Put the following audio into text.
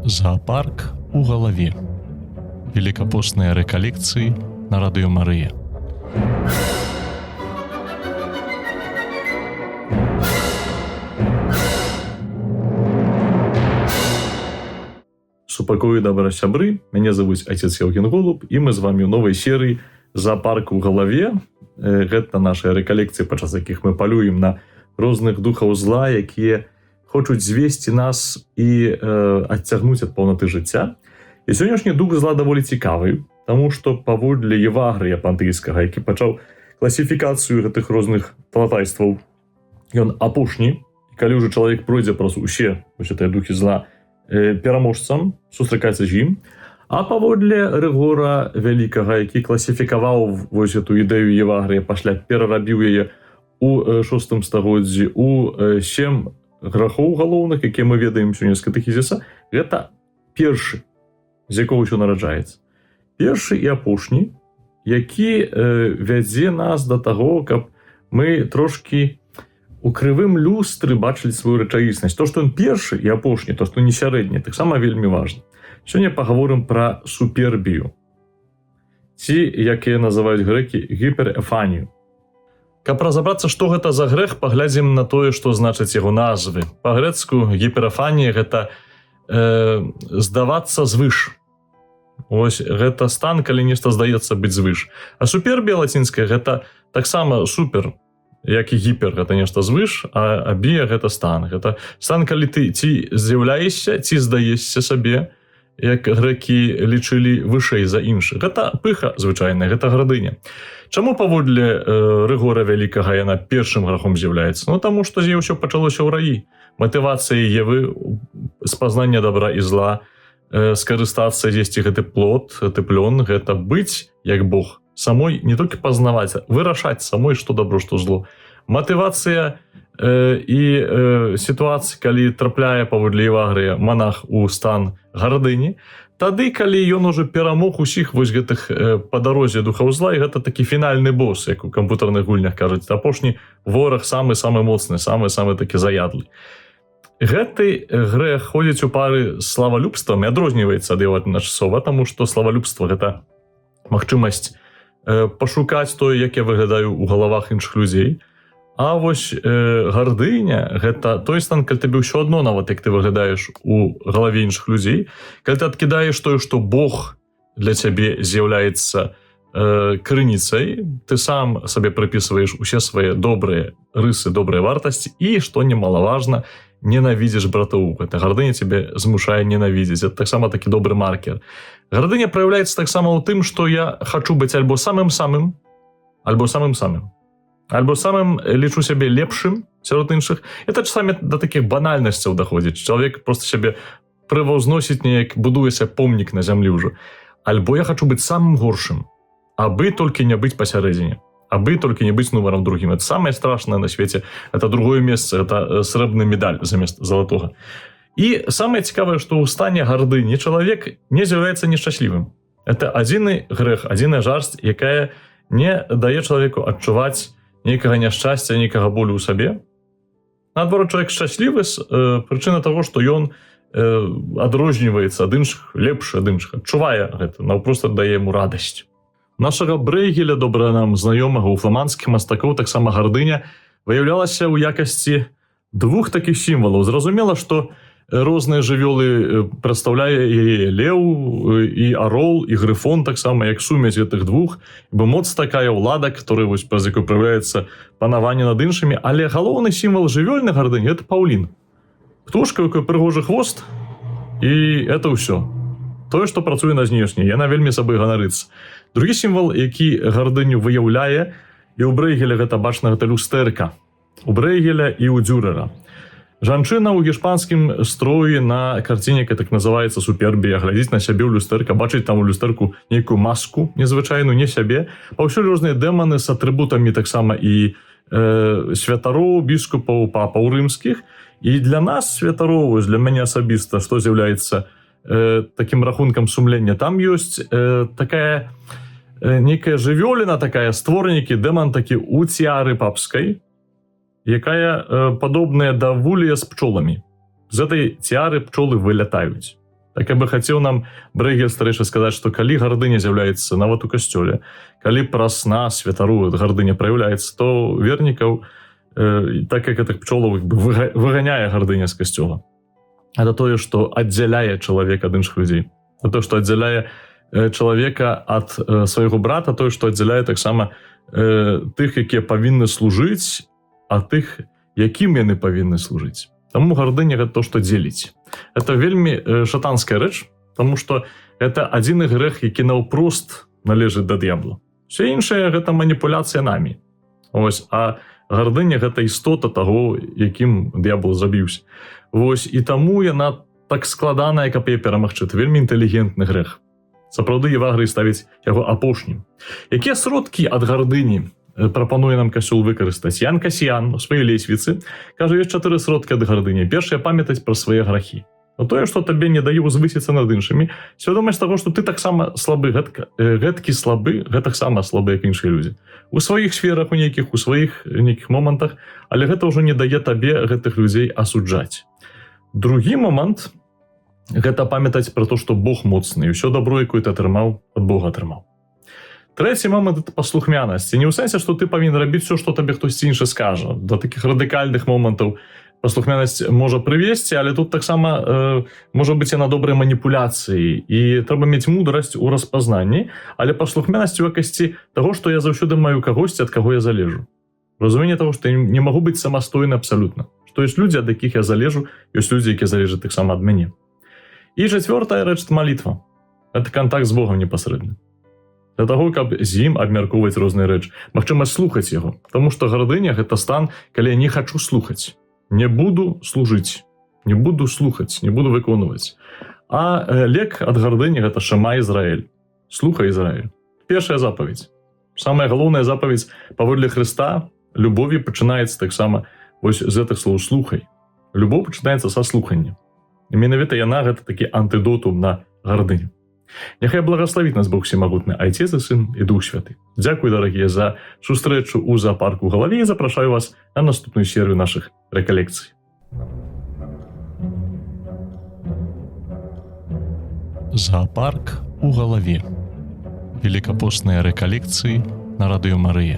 Зоопарк у галаве. Великапостныя рэкалекцыі на радыё Марыя. Супакою добра сябры, мяне завуць отец Евген Голуб, і мы з вами ў новай серыі «Зоопарк у галаве». Гэта нашыя рэкалекцыі, падчас якіх мы палюем на розных духаў зла, якія хочуць звесці нас і адцягнуць ад паўнаты жыцця. І сённяшні дух зла даволі цікавы, таму што паводле Евагрыя Пантыйскага, які пачаў класіфікацыю гэтых розных палатайстваў, ён апошні, і калі ўжо чалавек пройдзе праз усе гэтыя духі зла пераможцам, сустракаецца з ім, а паводле Рыгора Вялікага, які класіфікаваў вось эту ідэю Евагрыя, пасля перарабіў яе у 6 стагоддзі у 7 грахоў галоўных, якія мы ведаем сёння з катэхізіса, гэта першы, з якога ўсё нараджаецца. Першы і апошні, які вядзе нас да таго, каб мы трошкі у крывым люстры бачылі сваю рэчаіснасць. То, што ён першы і апошні, то, што не сярэдні, таксама вельмі важна. Сёння пагаворым пра супербію. Ці, якія называюць грэкі, гіперэфанію. Каб разабрацца, што гэта за грэх, паглядзім на тое, што значыць яго назвы. Па-грэцку гіперэфанія – гэта здавацца звыш. Ось гэта стан, калі нешта здаецца быць звыш. А супербія лацінская – гэта таксама супер, як і гіпер, гэта нешта звыш, а бія – гэта стан. Гэта стан, калі ты ці з'яўляешся, ці здаешся сабе, як грэкі лічылі вышэй за іншых. Гэта пыха звычайная, гэта градыня. Чаму паводле Рыгора Вялікага яна першым грахом з'яўляецца? Ну, таму што з яе ўсё пачалося ў раі. Матывацыя Евы, спазнання добра і зла, скарыстацца, з'есці гэты плод, гэты плён, гэта быць як Бог. Самой не толькі пазнаваць, а вырашаць самой, што добро, што зло. Матывацыя і сітуацыя, калі трапляе паводле Евагрыя монах у стан гардыні, тады, калі ён ужо перамог усіх вось гэтых па дарозе духаў зла, і гэта такі фінальны босс, як у кампутарных гульнях кажуць, апошні вораг самы-самы моцны, самы-самы такі заядлы. Гэты грэх ходзіць у пары з славалюбствам і адрозніваецца ад яго адначасова, таму што славалюбства – гэта магчымасць пашукаць тое, як я выглядаю ў галавах іншых людзей. А вось гардыня – гэта той стан, калі табе ўсё адно, нават як ты выглядаеш у галаве іншых людзей, калі ты адкідаеш тое, што Бог для цябе з'яўляецца крыніцай, ты сам сабе прыпісваеш усе свае добрыя рысы, добрыя вартасці і, што немалаважна, ненавідзіш братоў. Гэта гардыня цябе змушае ненавідзець. Это таксама такі добры маркер. Гардыня праяўляецца таксама ў тым, што я хачу быць альбо самым-самым, альбо самым-самым. Альбо самым лічу сябе лепшым сярод іншых. Это часамі да такіх банальнасцяў даходзіць. Чалавек проста сябе прываўзносіць неяк, будуеся помнік на зямлі ўжо. Альбо я хачу быць самым горшым, абы толькі не быць пасярэдзіне, абы толькі не быць нумарам другім. Это самае страшнае на свеце. Это другое месца, это срэбны медаль замест залатога. І самае цікавае, што ў стане гардыні чалавек не з'яўляецца нешчаслівым. Это адзіны грэх, адзіная жарсць, якая не дае чалавеку адчуваць нейкага няшчасця, нейкага болю ў сабе. Наадварот, чалавек шчаслівы з прычыны таго, што ён адрозніваецца ад іншых, лепш ад іншых, адчувае гэта, наўпрост дае яму радасць. Нашага Брэйгеля, добра нам знаёмага ў фламандскіх мастакоў, таксама гардыня выяўлялася ў якасці двух такіх сімвалаў. Зразумела, што розныя жывёлы прадстаўляе яе леў і арол, і грыфон таксама, як сумесь гэтых двух, бо моц такая ўлада, которая вось праз якую праяўляецца панаванне над іншымі, але галоўны сімвал жывёльнай гардыні – гэта паўлін. Птушка, якой прыгожы хвост, і это ўсё. Тое, што працуе на знешне, яна вельмі сабой ганарыцца. Другі сімвал, які гардыню выяўляе, і ў Брэйгеля гэта бачна, гэта люстэрка. У Брэйгеля і ў Дюрера. Жанчына ў гешпанскім строі на карціне, якая так называецца супербія, глядзіць на сябе ў люстэрка, бачыць там у люстэрку нейкую маску незвычайную, не сябе. Паўсюль розныя дэманы з атрыбутамі таксама і святароў, біскупаў, папаў рымскіх. І для нас, святароў, для мяне асабіста, што з'яўляецца такім рахункам сумлення, там ёсць такая нейкая жывёліна, такая створнікі, дэман такі у ціары папскай, якая падобная да вулія з пчоламі. З этой ціары пчолы вылятаюць. Так я бы хацеў нам Брэгель старэйшы сказаць, што калі гардыня з'яўляецца нават у касцёле, калі праз нас святару гардыня праяўляецца, то вернікаў, так як гэтых пчолаў выганяе гардыня з касцёла. Это тое, што аддзяляе чалавека ад іншых людзей. Это тое, што аддзяляе чалавека ад свайго брата, тое, што аддзяляе таксама тых, якія павінны служыць, а тых, якім яны павінны служыць. Таму гардыня гэта то, што дзеліць. Это вельмі шатанская рэч, таму што гэта адзіны грэх, які наўпрост належыць да д'ябла. Все іншае гэта маніпуляцыя намі. Ось, а гардыня гэта істота таго, якім д'ябл забіўся. Вось, і таму яна так складаная, каб яе перамагчы. Это вельмі інтэлігентны грэх. Сапраўды Евагрый ставіць яго апошнім. Якія сродкі ад гардыні прапануе нам касцёл выкарыстаць? Ян Касіян у сваёй лесвіцы кажа, ёсць 4 сродкі ад гардыні. Першае, памятаць пра свае грахі. Но тое, што табе не дае узвысіцца над іншымі, свядомасць таго, што ты таксама слабы, гэткі слабы, гэтаксама слабы, як іншыя людзі. У сваіх сферах, у сваіх нейкіх момантах, але гэта ўжо не дае табе гэтых людзей асуджаць. Другі момант – гэта памятаць пра то, што Бог моцны, і ўсё дабро, якое ты атрымаў, ад Бога атрымаў. Трэці момант – это паслухмянасць. Не ў сэнсе, што ты павінен рабіць все, што табе хтосьці іншы скажа. Да такіх радыкальных момантаў паслухмянасць можа прывесці, але тут таксама можа быць яна добрай маніпуляцыяй. І трэба мець мудрасць у распазнанні, але паслухмянасць у якасці таго, што я заўсёды маю кагосьці, ад каго я залежу. Разуменне таго, што я не магу быць самастойны абсалютна. Што ёсць людзі, ад якіх я залежу, ёсць людзі, якія залежаць таксама ад мяне. І чацвёртая рэч – малітва. Это контакт з Богом непасрэдны. Для таго, каб з ім абмяркоўваць розныя рэчы. Магчыма, слухаць яго. Таму што гардыня – гэта стан, калі я не хачу слухаць. Не буду служыць, не буду слухаць, не буду выконваць. А лек ад гардыні – гэта Шама Ізраэль. Слухай, Ізраэль. Першая запаведь. Самая галоўная запаведь паводле Хрыста – любові пачынаецца таксама вось з гэтых слоў «слухай». Любоў пачынаецца са слухання. І менавіта яна – гэта такі антыдотум на гардыню. Няхай благословіць нас Бог всемагутны, Айцец і Сын і Дух Святы. Дзякуй, дарагія, за сустрэчу ў зоапарку ў галаве і запрашаю вас на наступную серыю нашых рэкалекцый. Зоапарк у галаве. Великапостныя рэкалекцыі на радыё Марыя.